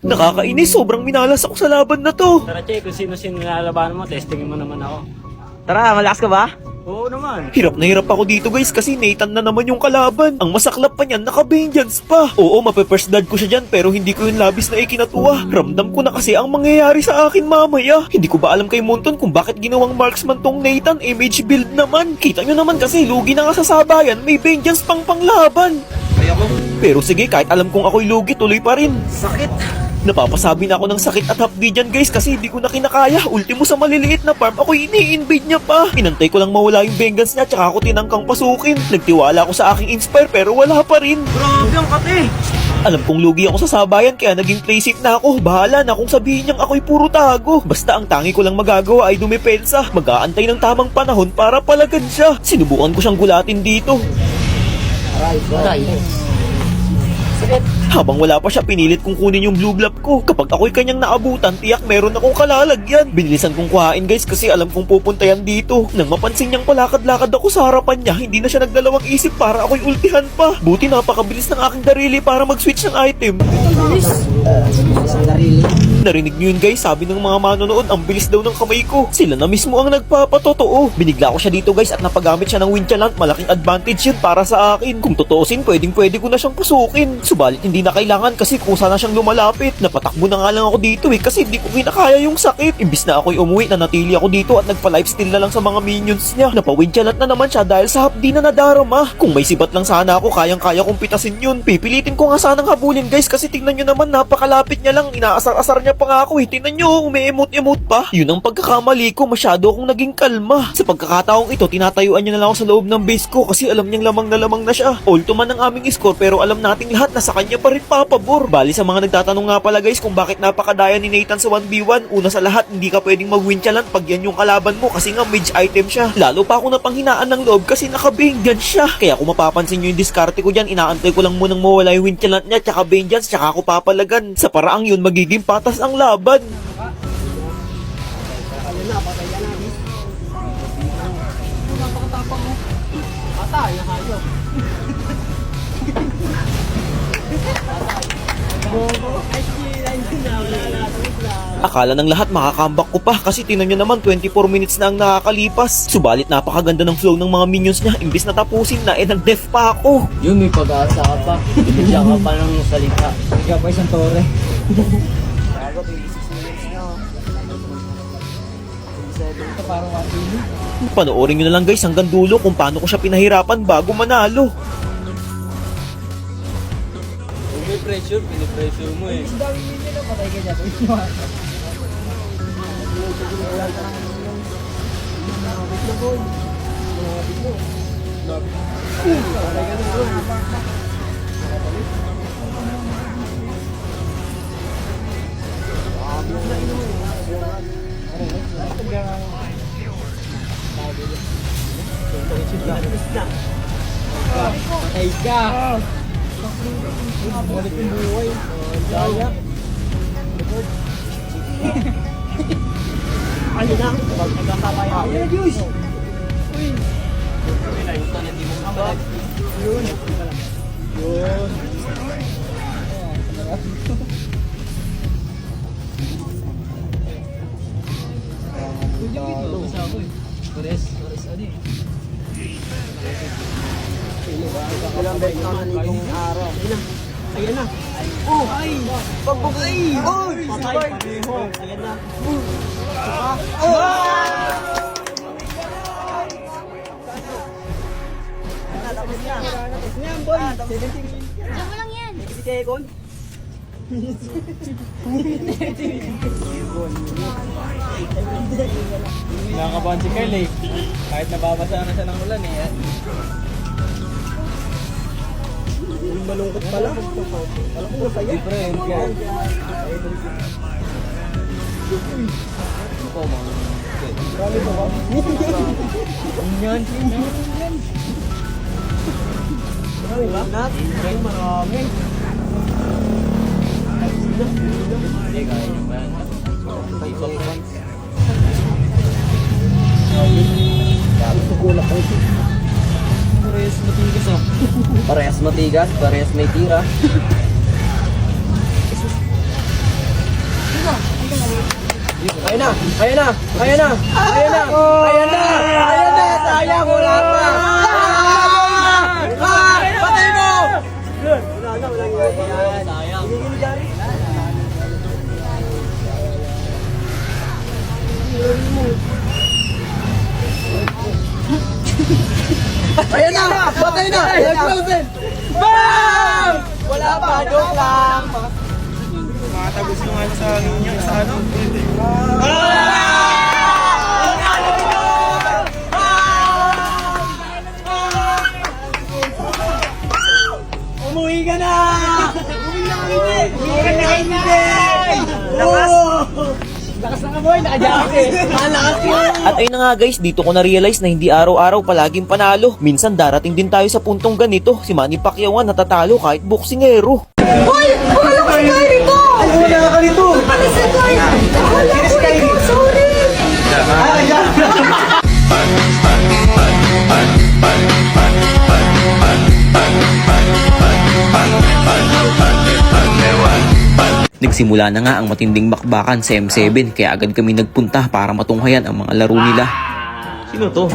Nakakainis, sobrang minalas ako sa laban na to. Tara, Che, kung sino-sino nilalabanan mo, testingin mo naman ako. Tara, malakas ka ba? Oo naman. Hirap na hirap ako dito guys kasi Nathan na naman yung kalaban. Ang masaklap pa niyan, naka-vengeance pa. Oo, mape-first blood ko siya dyan pero hindi ko yung labis na ikinatuwa. Ramdam ko na kasi ang mangyayari sa akin mamaya. Hindi ko ba alam kay Monton kung bakit ginawang marksman tong Nathan, mage build naman. Kita nyo naman kasi lugi na nga sa sabayan, may vengeance pang panglaban. Pero sige, kahit alam kong ako'y lugi, tuloy pa rin. Sakit. Napapasabi na ako ng sakit at hapdi dyan guys kasi hindi ko na kinakaya. Ultimo sa maliliit na farm, ako ini-invade niya pa. Inantay ko lang mawala yung vengeance niya tsaka ako tinangkang pasukin. Nagtiwala ako sa aking inspire pero wala pa rin. Grabe ang kate. Alam kong lugi ako sa sabayan kaya naging play safe na ako. Bahala na kung sabihin niyang ako'y puro tago. Basta ang tangi ko lang magagawa ay dumepensa. Mag-aantay ng tamang panahon para palagan siya. Sinubukan ko siyang gulatin dito. Aray. Habang wala pa siya, pinilit kong kunin yung blue blob ko. Kapag ako'y kanyang naabutan, tiyak meron akong kalalagyan. Binilisan kong kuhain guys kasi alam kong pupunta yan dito. Nang mapansin niyang palakad-lakad ako sa harapan niya, hindi na siya nagdalawang isip para ako'y ultihan pa. Buti napakabilis ng aking darili para mag-switch ng item. Narinig niyo yun guys, sabi ng mga manonood, ang bilis daw ng kamay ko. Sila na mismo ang nagpapatotoo. Binigla ko siya dito guys at napagamit siya ng Winchalant. Malaking advantage yun para sa akin. Kung totoosin, pwedeng-pwede ko na siyang pasukin. Subalit hindi na kailangan kasi kusa na siyang lumalapit. Napatakbo na nga lang ako dito kasi hindi ko kinakaya yung sakit. Imbis na ako'y umuwi, nanatili ako dito at nagpa-lifesteal na lang sa mga minions niya. Napa-Winchalant na naman siya dahil sa hapdi na nadarama. Kung may sibat lang sana ako, kayang-kaya kong pitasin yun. Pipilitin ko nga sanang habulin guys kasi tingnan nyo naman, napakalapit niya lang. Inaasar-asar niya pa nga ako Tingnan nyo, umi-emote-emote pa. Yun ang pagkakamali ko, masyado akong naging kalma. Sa pagkakataong ito, tinatayuan niya na lang ako sa loob ng base ko kasi alam niyang lamang na siya. Ulto man ang aming score pero alam nating lahat na sa kanya pa rin papabor. Bali sa mga nagtatanong nga pala guys kung bakit napakadaya ni Nathan sa 1v1. Una sa lahat, hindi ka pwedeng mag-Winchalant pag yan yung kalaban mo kasi nga mage item siya. Lalo pa ako napanghinaan ng loob kasi naka-vengeance siya. Kaya kung mapapansin nyo yung diskarte ko dyan, inaantay ko lang munang mawala yung Winchalant niya tsaka vengeance tsaka ako papalagan. Sa paraang yun, magiging patas ang laban. Akala ng lahat makakambak ko pa kasi tinan nyo naman 24 minutes na ang nakakalipas. Subalit napakaganda ng flow ng mga minions niya. Imbis na tapusin na, nag-def pa ako. Yun, may pag-asa ka pa. Bigyan ka pa ng salita. Ikaw pa isang tore. Panoorin nyo na lang guys hanggang dulo kung paano ko siya pinahirapan bago manalo. May pressure, pinipressure mo eh. Patay ka. Balik yung buhay. Daya. Ayun na. Nagkakapaya. Ayun na, Diyos. Uy. Yun. Yun. Pares ano eh. Ilang beses na naligong araw. Ayan na. Oh, ay! Pagbugay! Oh! Patay! Ayan na. Oh! Tapos niya. Tapos niya, boy. 17. Diyan mo lang yan. Si Kekon. Nakakabahan si Kyle eh. Kahit nababasa na siya ng ulan eh. Malungkot pala. Alam ko masaya. Different ka. Ako mga. Rally ba ba? Yan. Marami ba? Marami. Hindi kaya nyo ba yan? Sukulak ko. Parehas matigas ah. Parehas matigas, parehas may tira. Ayan na! Ayan na! Ayan na! Ayan na! Ayan na! Ayan na! Sayang! Wala pa! Patay mo! Wala na! Wala na! Sayang! Ayan na! Patay na! Ayan na! Bam! Wala pa! Joke lang! Matagos ko nga sa niya, sa ano? Umuwi ka na! Umuwi na kami! Umuwi ka na kami! Lakas! Lakas ng amoy! Naka-jacket! Lakas yun! At ayun na nga guys, dito ko na-realize na hindi araw-araw palaging panalo. Minsan darating din tayo sa puntong ganito. Si Manny Pacquiao nga natatalo kahit boksingero. Hoy! Wala ko si Kyrie to! Wala ka nito! Ano si Kyrie? Wala ko nito! Sorry! Nagsimula na nga ang matinding bakbakan sa M7 kaya agad kami nagpunta para matunghayan ang mga laro nila. Sino to?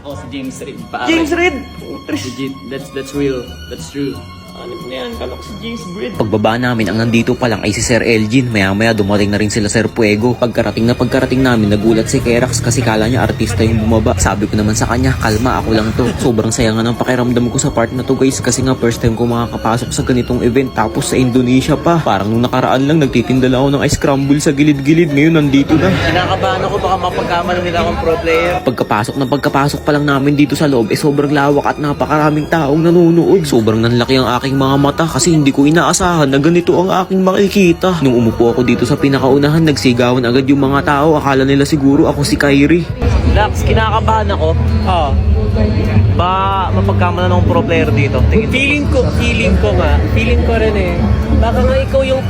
Ako si James Reid. James Reid! Legit, that's real. That's true. Ano na yan? Kala ko si James Reid. Pagbaba namin, ang nandito pa lang ay si Sir Elgin. Maya-maya dumating na rin sila Sir Puego. Pagkarating namin, nagulat si Kerax kasi kala niya artista yung bumaba. Sabi ko naman sa kanya, kalma, ako lang to. Sobrang saya nga ng pakiramdam ko sa part na to guys kasi nga first time ko makakapasok sa ganitong event. Tapos sa Indonesia pa. Parang nung nakaraan lang, nagtitinda lang ako ng ice crumble sa gilid-gilid. Ngayon nandito na. Kinakabahan ako baka mapagkamala nila akong pro player. Pagkapasok pa lang namin dito sa loob, sobrang lawak at napakaraming taong nanonood. Sobrang nanlaki ang aking mga mata kasi hindi ko inaasahan na ganito ang aking makikita. Nung umupo ako dito sa pinakaunahan, nagsigawan agad yung mga tao. Akala nila siguro ako si Kyrie. Lax, kinakabahan ako. Oo. Ba, mapagkamala ng pro player dito. Feeling ko rin eh. Baka nga ikaw yung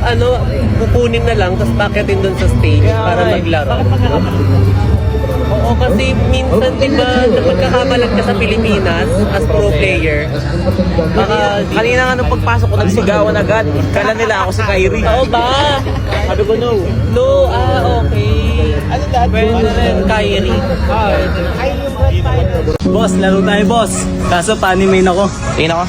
kukunin na lang tapos pakitin doon sa stage para maglaro. Oo, kasi minsan diba napagkakamalag ka sa Pilipinas as pro player. Baka kanina nga nung pagpasok ko nagsigawan agad. Kala nila ako si Kyrie. Oo ba? Sabi ko no. No, okay. Ano lahat? Pwede na rin, Kyrie. Boss, laro tayo boss. Kaso pa-animate ako. Tingin ako.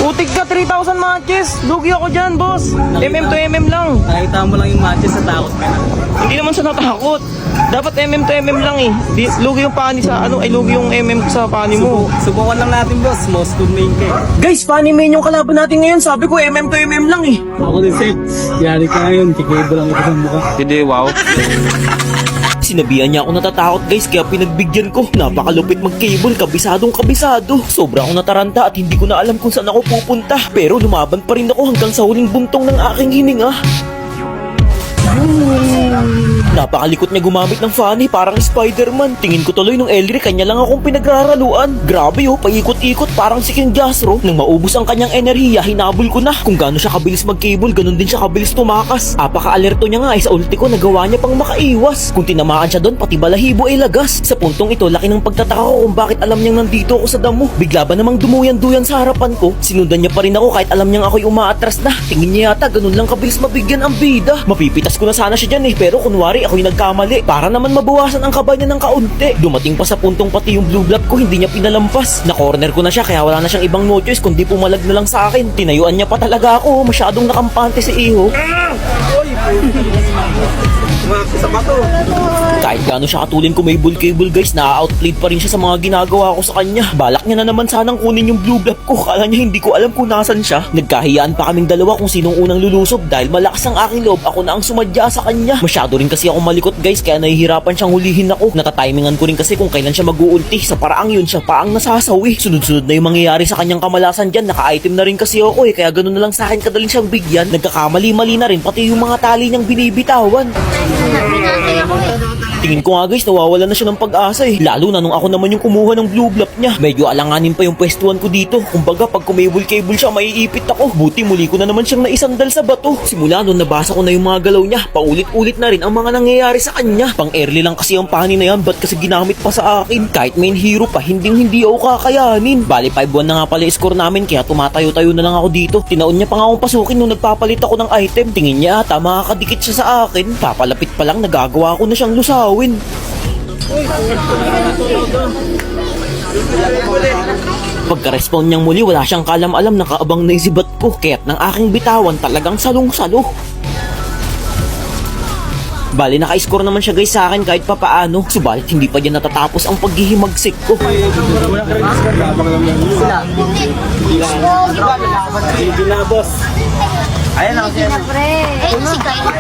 Utik ka, 3,000 matches. Lugi ako dyan, boss. MM to MM lang. Nakita mo lang yung matches sa takot ka na. Hindi naman sa natakot. Dapat MM to MM lang eh. Lugi yung pani sa lugi yung MM sa pani mo. Subukan lang natin boss, most good main ka eh. Guys, pani main yung kalaban natin ngayon. Sabi ko MM to MM lang eh. Ako din Seth, yari ka ngayon, kikebo lang ito sa mukha. Hindi, wow. Sinabihan niya ako natatakot guys kaya pinagbigyan ko. Napakalupit mag-cable, kabisado. Sobra akong nataranta at hindi ko na alam kung saan ako pupunta. Pero lumaban pa rin ako hanggang sa huling buntong ng aking hininga. Napakalikot niya gumamit ng funny, parang Spider-Man. Tingin ko tuloy nung Elric, kanya lang akong pinagraraluan. Grabe paikot-ikot parang si King Jasro. Nang maubos ang kanyang enerhiya, hinabol ko na. Kung gaano siya kabilis mag-cable, ganun din siya kabilis tumakas. Apaka-alerto niya nga sa ulti ko, nagawa niya pang makaiwas. Kung tinamaan siya doon, pati balahibo ay lagas. Sa puntong ito, laki ng pagtataka ko kung bakit alam niyang nandito ako sa damo. Bigla ba namang dumuyan-duyan sa harapan ko? Sinundan niya pa rin ako kahit alam niyang ako'y umaatras na. Tingin niya yata ganun lang kabilis mabigyan ang bida. Mapipitas ko na sana siya dyan pero kunwari ako'y nagkamali para naman mabawasan ang kaba niya ng kaunti. Dumating pa sa puntong pati yung blue blood ko hindi niya pinalampas. Na-corner ko na siya kaya wala na siyang ibang no choice kundi pumalag na lang sa akin. Tinayuan niya pa talaga ako. Masyadong nakampante si Iho. Kahit gaano siya katulin kumable guys, na-outplayed pa rin siya sa mga ginagawa ko sa kanya. Balak niya na naman sanang kunin yung blue blood ko. Kala niya hindi ko alam kung nasan siya. Nagkahiyaan pa kaming dalawa kung sinong unang lulusob dahil malakas ang aking loob. Ako na ang sumadya sa kanya. Masyado rin kasi ako malikot guys kaya nahihirapan siyang hulihin ako. Natatimingan ko rin kasi kung kailan siya mag-uulti. Sa paraang yun siya pa ang nasasawi. Sunod-sunod na yung mangyayari sa kanyang kamalasan dyan. Naka-item na rin kasi ako kaya ganun na lang sa akin kadaling siyang bigyan. Nagkakamali-mali na rin pati yung mga tali niyang binibitaw. bitawan. Tingin ko nga guys, nawawala na siya ng pag-asa eh. Lalo na nung ako naman yung kumuha ng blue block niya. Medyo alanganin pa yung pwestuhan ko dito. Kumbaga, pag kumable-cable siya, maiipit ako. Buti muli ko na naman siyang naisandal sa bato. Simula nung nabasa ko na yung mga galaw niya, paulit-ulit na rin ang mga nangyayari sa kanya. Pang-early lang kasi ang panin na yan, ba't kasi ginamit pa sa akin? Kahit main hero pa, hindi ako kakayanin. Bali, 5-1 na nga pala yung score namin, kaya tumatayo-tayo na lang ako dito. Tinaon niya pa nga akong pasukin nung nagpapalit ako ng item. Tingin niya ata makakadikit siya sa akin. Papalapit pa lang, nagagawa ko na siyang lusawin. Pagka-respawn niyang muli, wala siyang kalam-alam, nakaabang na isibat ko. Kaya't ng aking bitawan talagang salong-salo. Bali, naka-score naman siya guys sa akin kahit papaano. Subalit hindi pa dyan natatapos ang paghihimagsik ko. Ayan lang siya. Eh, si Kylie.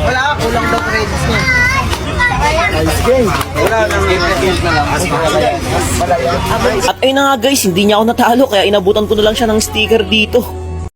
Wala, kulang daw credits niya. Wala nang credits na lang. At ayun na nga guys, hindi niya ako natalo kaya inabutan ko na lang siya ng sticker dito.